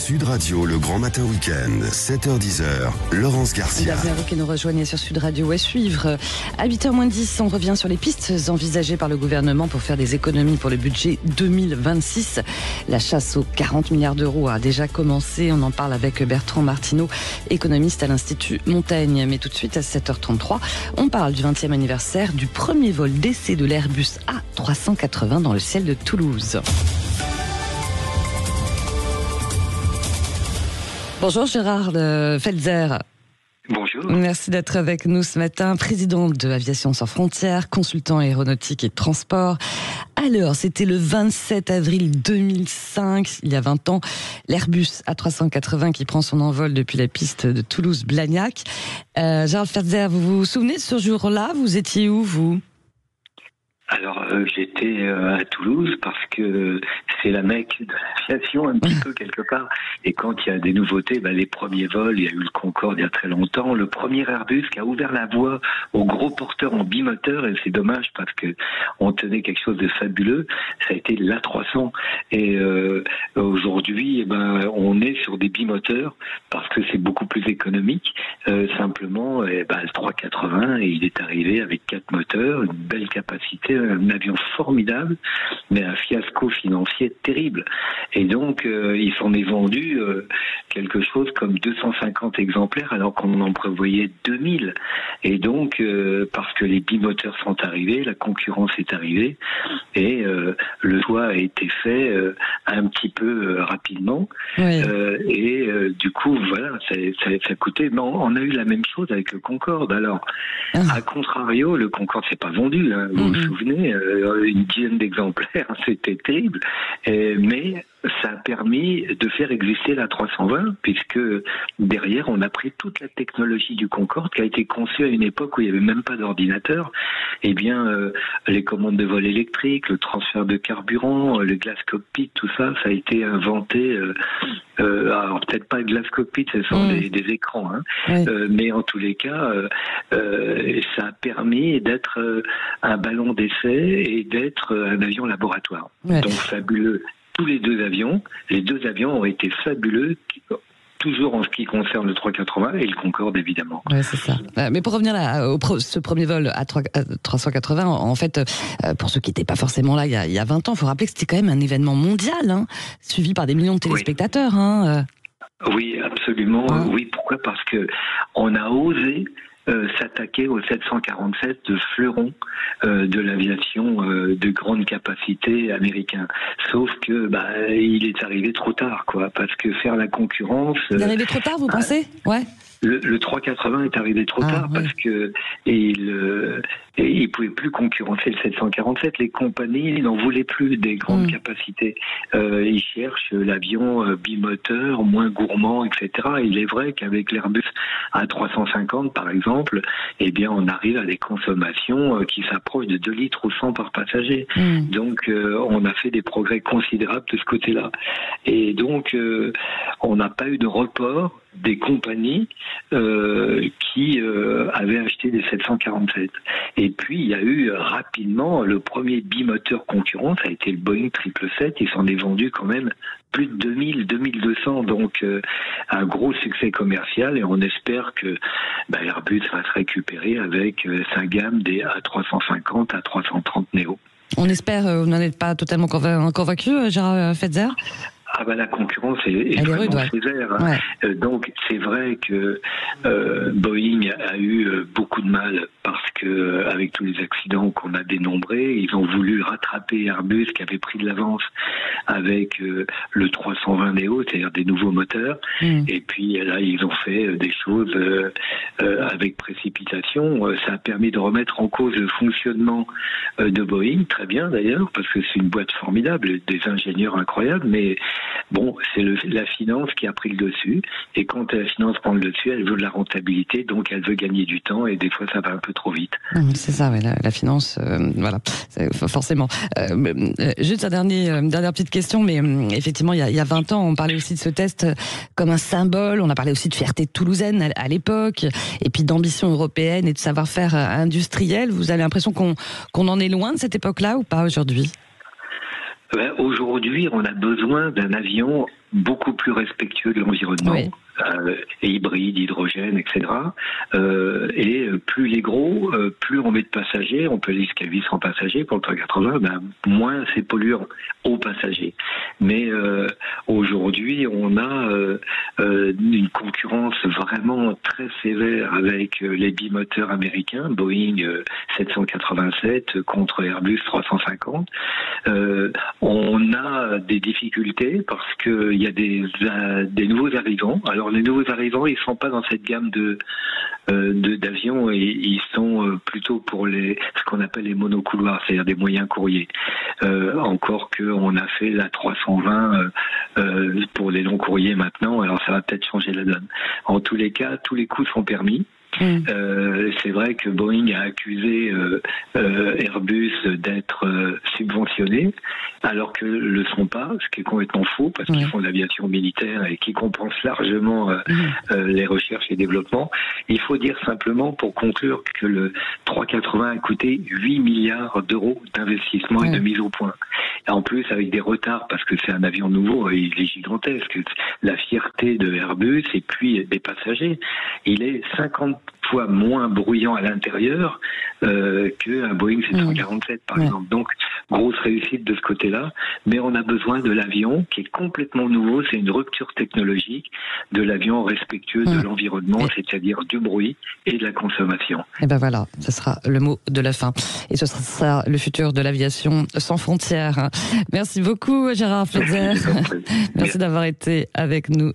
Sud Radio, le Grand Matin Week-end, 7h-10h, Laurence Garcia. Merci à vous qui nous rejoignez sur Sud Radio. À suivre, à 8h-10, on revient sur les pistes envisagées par le gouvernement pour faire des économies pour le budget 2026. La chasse aux 40 milliards d'euros a déjà commencé. On en parle avec Bertrand Martineau, économiste à l'Institut Montaigne. Mais tout de suite, à 7h33, on parle du 20e anniversaire du premier vol d'essai de l'Airbus A380 dans le ciel de Toulouse. Bonjour Gérard Felzer. Bonjour. Merci d'être avec nous ce matin, président de Aviation sans frontières, consultant aéronautique et transport. Alors, c'était le 27 avril 2005, il y a 20 ans, l'Airbus A380 qui prend son envol depuis la piste de Toulouse-Blagnac. Gérard Felzer, vous vous souvenez de ce jour-là? Vous étiez où, vous? Alors, j'étais à Toulouse parce que c'est la Mecque de l'aviation un petit peu quelque part. Et quand il y a des nouveautés, les premiers vols, il y a eu le Concorde il y a très longtemps, le premier Airbus qui a ouvert la voie aux gros porteurs en bimoteur, et c'est dommage parce que on tenait quelque chose de fabuleux, ça a été l'A300. Et aujourd'hui, on est sur des bimoteurs parce que c'est beaucoup plus économique. Simplement, le 380, et il est arrivé avec 4 moteurs, une belle capacité, un avion formidable, mais un fiasco financier terrible. Et donc, il s'en est vendu quelque chose comme 250 exemplaires, alors qu'on en prévoyait 2000. Et donc, parce que les bimoteurs sont arrivés, la concurrence est arrivée, et le choix a été fait un petit peu rapidement. Oui. Du coup, voilà, ça coûtait. Mais on a eu la même chose avec le Concorde. Alors, à contrario, le Concorde s'est pas vendu. Vous vous souvenez, une dizaine d'exemplaires, c'était terrible. Mais ça a permis de faire exister la 320, puisque derrière, on a pris toute la technologie du Concorde qui a été conçue à une époque où il n'y avait même pas d'ordinateur. Eh bien, les commandes de vol électriques, le transfert de carburant, le glass cockpit, tout ça, ça a été inventé. Alors peut-être pas le glass cockpit, ce sont des écrans, mais en tous les cas, ça a permis d'être un ballon d'essai et d'être un avion laboratoire. Ouais. Donc fabuleux. Tous les deux avions ont été fabuleux, toujours en ce qui concerne le 380 et le Concorde, évidemment. Oui, c'est ça. Mais pour revenir ce premier vol à 380, en fait, pour ceux qui n'étaient pas forcément là il y a 20 ans, il faut rappeler que c'était quand même un événement mondial, suivi par des millions de téléspectateurs. Oui, absolument. Oui, pourquoi ? Parce que on a osé s'attaquer au 747 de fleuron de l'aviation de grande capacité américain. Sauf que il est arrivé trop tard, parce que faire la concurrence... Il est arrivé trop tard, vous pensez ? Ouais. Le 380 est arrivé trop tard parce que il pouvait plus concurrencer le 747. Les compagnies n'en voulaient plus des grandes capacités. Ils cherchent l'avion bimoteur, moins gourmand, etc. Il est vrai qu'avec l'Airbus A350, par exemple, on arrive à des consommations qui s'approchent de 2 litres ou 100 par passager. Donc, on a fait des progrès considérables de ce côté-là. Et donc, on n'a pas eu de report des compagnies qui avaient acheté des 747. Et puis, il y a eu rapidement le premier bimoteur concurrent, ça a été le Boeing 777, il s'en est vendu quand même plus de 2200, donc un gros succès commercial, et on espère que Airbus va se récupérer avec sa gamme des A350, A330 Neo. On espère, vous n'en êtes pas totalement convaincu, Gérard Felzer ? La concurrence est vraiment sévère. Ouais. Donc c'est vrai que Boeing a eu beaucoup de mal parce que avec tous les accidents qu'on a dénombrés, ils ont voulu rattraper Airbus qui avait pris de l'avance avec le 320 Neo, c'est-à-dire des nouveaux moteurs. Et puis là, ils ont fait des choses avec précipitation. Ça a permis de remettre en cause le fonctionnement de Boeing, très bien d'ailleurs, parce que c'est une boîte formidable, des ingénieurs incroyables, mais bon, c'est la finance qui a pris le dessus, et quand la finance prend le dessus, elle veut de la rentabilité, donc elle veut gagner du temps, et des fois ça va un peu trop vite. C'est ça, la finance, voilà, forcément. Juste une dernière petite question, mais effectivement, il y a 20 ans, on parlait aussi de ce test comme un symbole, on a parlé aussi de fierté toulousaine à l'époque, et puis d'ambition européenne et de savoir-faire industriel. Vous avez l'impression qu'on en est loin de cette époque-là ou pas aujourd'hui ? Aujourd'hui, on a besoin d'un avion beaucoup plus respectueux de l'environnement. Oui. Et hybride, hydrogène, etc. Et plus il est gros, plus on met de passagers, on peut aller jusqu'à 800 passagers pour le 380, moins c'est polluant aux passagers. Mais aujourd'hui, on a une concurrence vraiment très sévère avec les bimoteurs américains, Boeing 787 contre Airbus 350. On a des difficultés parce qu'il y a des nouveaux arrivants. Alors les nouveaux arrivants, ils sont pas dans cette gamme d'avions, et ils sont plutôt pour ce qu'on appelle les monocouloirs, c'est-à-dire des moyens courriers. Encore qu'on a fait la 320 pour les longs courriers maintenant, alors ça va peut-être changer la donne. En tous les cas, tous les coûts sont permis. C'est vrai que Boeing a accusé Airbus d'être subventionné, alors que le sont pas, ce qui est complètement faux, parce qu'ils font de l'aviation militaire et qui compensent largement les recherches et développements. Il faut dire simplement, pour conclure, que le 380 a coûté 8 milliards d'euros d'investissement et de mise au point. Et en plus, avec des retards, parce que c'est un avion nouveau, il est gigantesque. La fierté de Airbus et puis des passagers, il est 50 fois moins bruyant à l'intérieur qu'un Boeing 747 par exemple. Donc grosse réussite de ce côté-là, mais on a besoin de l'avion qui est complètement nouveau, c'est une rupture technologique de l'avion respectueux de l'environnement, c'est-à-dire du bruit et de la consommation. Et ben voilà, ce sera le mot de la fin. Et ce sera le futur de l'aviation sans frontières. Merci beaucoup Gérard Fetzer. Merci d'avoir été avec nous.